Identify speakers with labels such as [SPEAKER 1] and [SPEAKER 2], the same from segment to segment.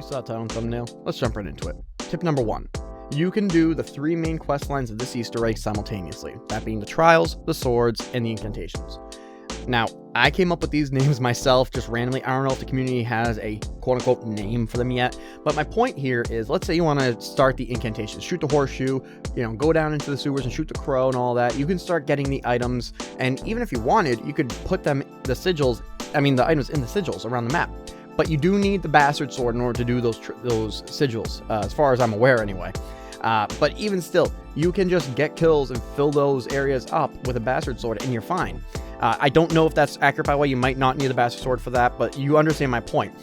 [SPEAKER 1] You saw the title and thumbnail. Let's jump right into it. Tip number 1. You can do the 3 main quest lines of this Easter egg simultaneously. That being the trials, the swords, and the incantations. Now, I came up with these names myself just randomly. I don't know if the community has a quote-unquote name for them yet, but my point here is, let's say you want to start the incantations, shoot the horseshoe, go down into the sewers and shoot the crow and all that. You can start getting the items, and even if you wanted, you could put them, the items in the sigils around the map. But you do need the bastard sword in order to do those sigils, as far as I'm aware anyway. But even still, you can just get kills and fill those areas up with a bastard sword and you're fine. I don't know if that's accurate, by the way. You might not need the bastard sword for that, but you understand my point.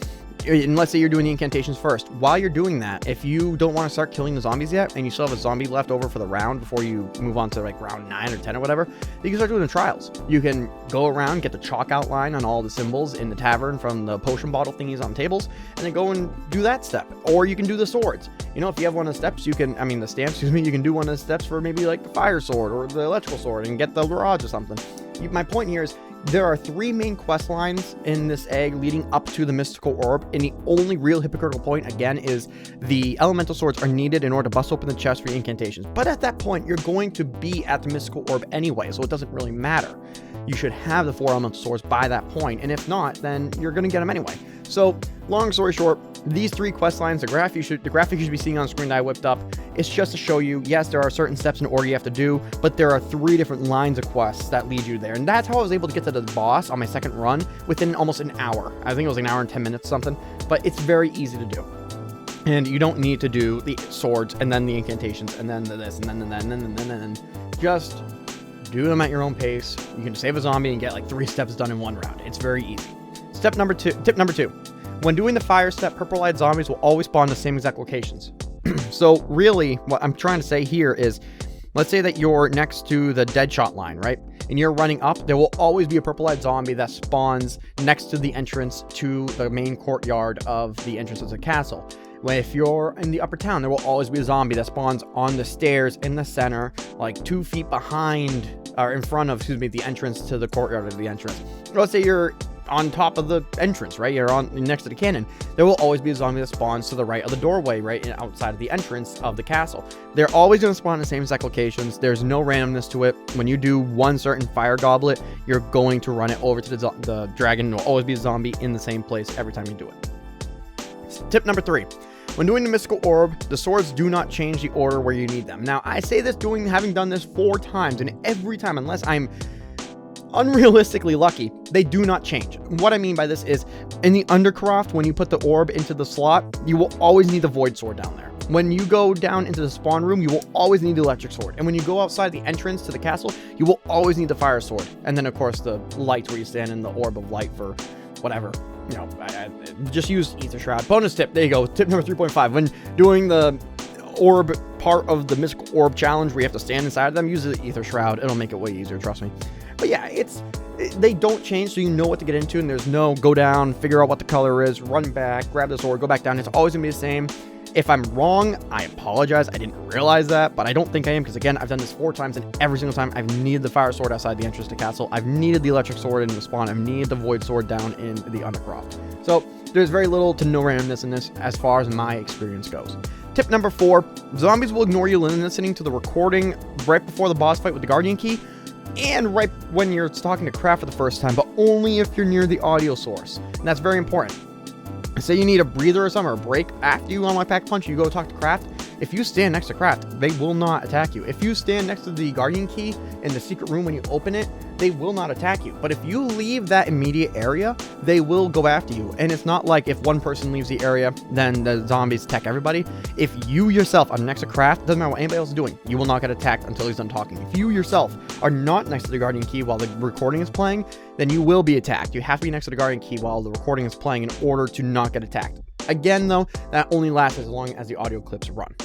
[SPEAKER 1] And let's say you're doing the incantations first. While you're doing that, if you don't want to start killing the zombies yet, and you still have a zombie left over for the round before you move on to like round 9 or 10 or whatever, you can start doing the trials. You can go around, get the chalk outline on all the symbols in the tavern from the potion bottle thingies on tables, and then go and do that step. Or you can do the swords. If you have one of the steps, you can do one of the steps for maybe like the fire sword or the electrical sword and get the barrage or something. My point here is, there are 3 main quest lines in this egg leading up to the mystical orb, and the only real hypocritical point, again, is the elemental swords are needed in order to bust open the chest for your incantations. But at that point, you're going to be at the mystical orb anyway, so it doesn't really matter. You should have the 4 elemental swords by that point, and if not, then you're going to get them anyway. So, long story short, these 3 quest lines, the graphic you should be seeing on screen that I whipped up, it's just to show you, yes, there are certain steps in order you have to do, but there are 3 different lines of quests that lead you there. And that's how I was able to get to the boss on my second run within almost an hour. I think it was an hour and 10 minutes or something, but it's very easy to do. And you don't need to do the swords and then the incantations and then the this and then that and then. Just do them at your own pace. You can save a zombie and get like 3 steps done in 1 round. It's very easy. Tip number 2. When doing the fire step, purple-eyed zombies will always spawn in the same exact locations. So really, what I'm trying to say here is, let's say that you're next to the dead shot line, right? And you're running up, there will always be a purple-eyed zombie that spawns next to the entrance to the main courtyard of the entrance of the castle. If you're in the upper town, there will always be a zombie that spawns on the stairs in the center, like 2 feet behind, or in front of, the entrance to the courtyard of the entrance. Let's say you're on top of the entrance, right? You're next to the cannon. There will always be a zombie that spawns to the right of the doorway, right outside of the entrance of the castle. They're always going to spawn in the same exact locations. There's no randomness to it. When you do one certain fire goblet, you're going to run it over to the dragon. There will always be a zombie in the same place every time you do it. Tip number 3. When doing the mystical orb, the swords do not change the order where you need them. Now, I say this having done this 4 times, and every time, unless I'm unrealistically lucky, they do not change. What I mean by this is, in the Undercroft, when you put the orb into the slot, you will always need the void sword down there. When you go down into the spawn room, you will always need the electric sword. And when you go outside the entrance to the castle, you will always need the fire sword. And then, of course, the lights where you stand in the orb of light for whatever. I just use Aether Shroud. Bonus tip, there you go. Tip number 3.5. When doing the orb part of the mystical orb challenge where you have to stand inside of them, use the Aether Shroud. It'll make it way easier, trust me. But yeah, they don't change, so you know what to get into, and there's no go down, figure out what the color is, run back, grab the sword, go back down. It's always going to be the same. If I'm wrong, I apologize. I didn't realize that, but I don't think I am, because again, I've done this 4 times, and every single time I've needed the fire sword outside the entrance to castle. I've needed the electric sword in the spawn. I've needed the void sword down in the Undercroft. So there's very little to no randomness in this as far as my experience goes. Tip number 4, zombies will ignore you listening to the recording right before the boss fight with the Guardian Key, and right when you're talking to Craft for the first time, but only if you're near the audio source. And that's very important. Say you need a breather or something, or a break after you unlock Pack Punch, you go talk to Craft. If you stand next to Craft, they will not attack you. If you stand next to the Guardian Key in the secret room when you open it, they will not attack you. But if you leave that immediate area, they will go after you. And it's not like if one person leaves the area, then the zombies attack everybody. If you yourself are next to Craft, doesn't matter what anybody else is doing, you will not get attacked until he's done talking. If you yourself are not next to the Guardian Key while the recording is playing, then you will be attacked. You have to be next to the Guardian Key while the recording is playing in order to not get attacked. Again, though, that only lasts as long as the audio clips run.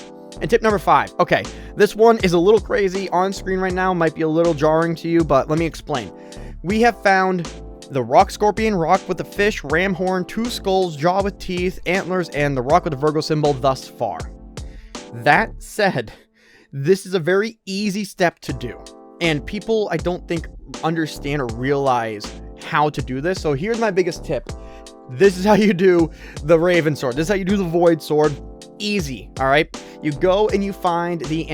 [SPEAKER 1] And tip number 5. Okay, this one is a little crazy on screen right now, might be a little jarring to you, but let me explain. We have found the rock scorpion, rock with the fish, ram horn, 2 skulls, jaw with teeth, antlers, and the rock with the Virgo symbol thus far. That said, this is a very easy step to do. And people, I don't think, understand or realize how to do this. So here's my biggest tip. This is how you do the Raven Sword. This is how you do the Void Sword. Easy, all right? You go and you find the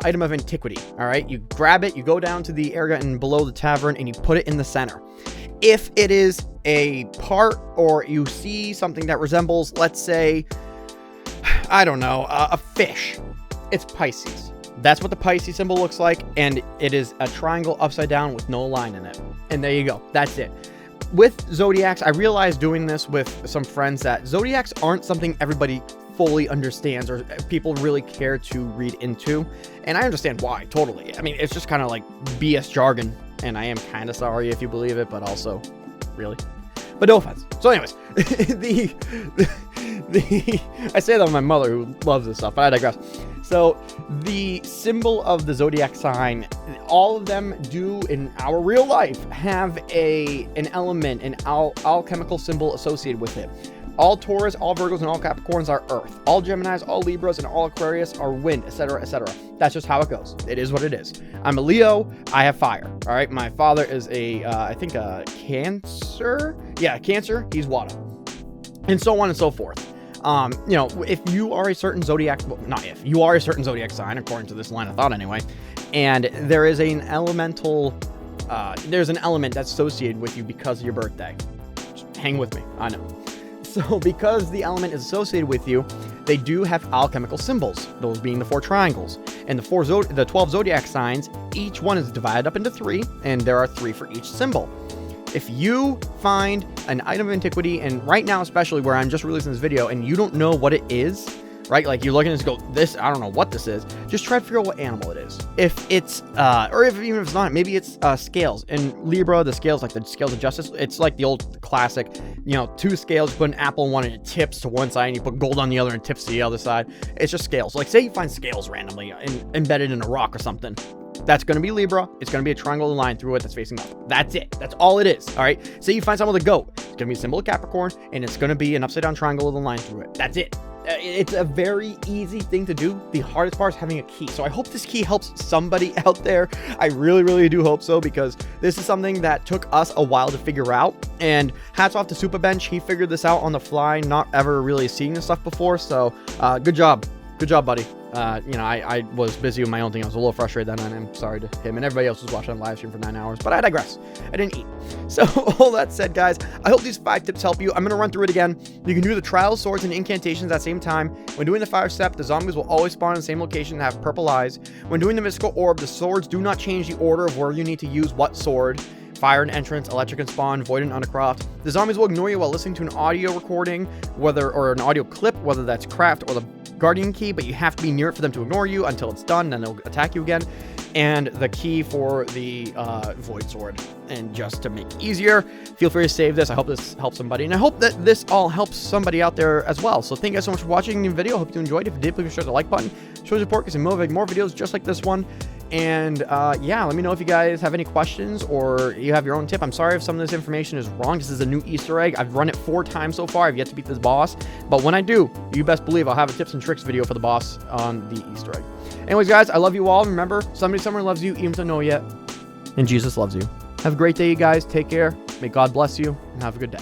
[SPEAKER 1] item of antiquity, all right? You grab it, you go down to the area and below the tavern, and you put it in the center. If it is a part or you see something that resembles, let's say, I don't know, a fish, it's Pisces. That's what the Pisces symbol looks like, and it is a triangle upside down with no line in it. And there you go. That's it. With Zodiacs, I realized doing this with some friends that Zodiacs aren't something everybody fully understands or people really care to read into. And I understand why, totally. I mean, it's just kind of like BS jargon, and I am kind of sorry if you believe it, but also, really? But no offense. So anyways, I say that with my mother who loves this stuff, but I digress. So the symbol of the zodiac sign, all of them do in our real life have an element, an alchemical symbol associated with it. All Taurus, all Virgos, and all Capricorns are earth. All Geminis, all Libras, and all Aquarius are wind, etc., etc. That's just how it goes. It is what it is. I'm a Leo. I have fire. All right. My father is I think a Cancer. Yeah, Cancer. He's water. And so on and so forth. You know, if you are a certain zodiac, well, not if, you are a certain zodiac sign, according to this line of thought anyway, and there is an elemental, there's an element that's associated with you because of your birthday. Just hang with me. I know. So because the element is associated with you, they do have alchemical symbols, those being the 4 triangles. And the 12 zodiac signs, each one is divided up into 3, and there are 3 for each symbol. If you find an item of antiquity, and right now especially where I'm just releasing this video, and you don't know what it is, right? Like you're looking at this and go, this, I don't know what this is. Just try to figure out what animal it is. If it's, or if even if it's not, maybe it's scales. In Libra, the scales, like the scales of justice, it's like the old classic, you know, 2 scales, you put an apple in one and it tips to one side, and you put gold on the other and it tips to the other side. It's just scales. Like say you find scales randomly embedded in a rock or something. That's going to be Libra. It's going to be a triangle with a line through it that's facing up. That's it. That's all it is. All right. Say you find something with a goat. It's going to be a symbol of Capricorn, and it's going to be an upside down triangle with a line through it. That's it. It's a very easy thing to do. The hardest part is having a key. So I hope this key helps somebody out there. I really, really do hope so, because this is something that took us a while to figure out. And hats off to Superbench. He figured this out on the fly, not ever really seeing this stuff before. So good job. Good job, buddy. You know, I was busy with my own thing. I was a little frustrated then, and I'm sorry to him. And everybody else was watching on live stream for 9 hours, but I digress. I didn't eat. So all that said, guys, I hope these 5 tips help you. I'm going to run through it again. You can do the trials, swords, and incantations at the same time. When doing the 5-step, the zombies will always spawn in the same location and have purple eyes. When doing the mystical orb, the swords do not change the order of where you need to use what sword. Fire and entrance, electric and spawn, void and undercroft. The zombies will ignore you while listening to an audio recording, or an audio clip, whether that's craft or the guardian key, but you have to be near it for them to ignore you until it's done, then they'll attack you again. And the key for the void sword. And just to make it easier, feel free to save this. I hope this helps somebody, and I hope that this all helps somebody out there as well. So thank you guys so much for watching the video. Hope you enjoyed. If you did, please share the like button. Show support, because more videos just like this one. And yeah, let me know if you guys have any questions or you have your own tip. I'm sorry if some of this information is wrong. This is a new Easter egg. I've run it 4 times so far. I've yet to beat this boss, but when I do, you best believe I'll have a tips and tricks video for the boss on the Easter egg. Anyways, guys, I love you all. Remember, somebody somewhere loves you, even if you don't know yet, and Jesus loves you. Have a great day, you guys. Take care. May God bless you, and have a good day.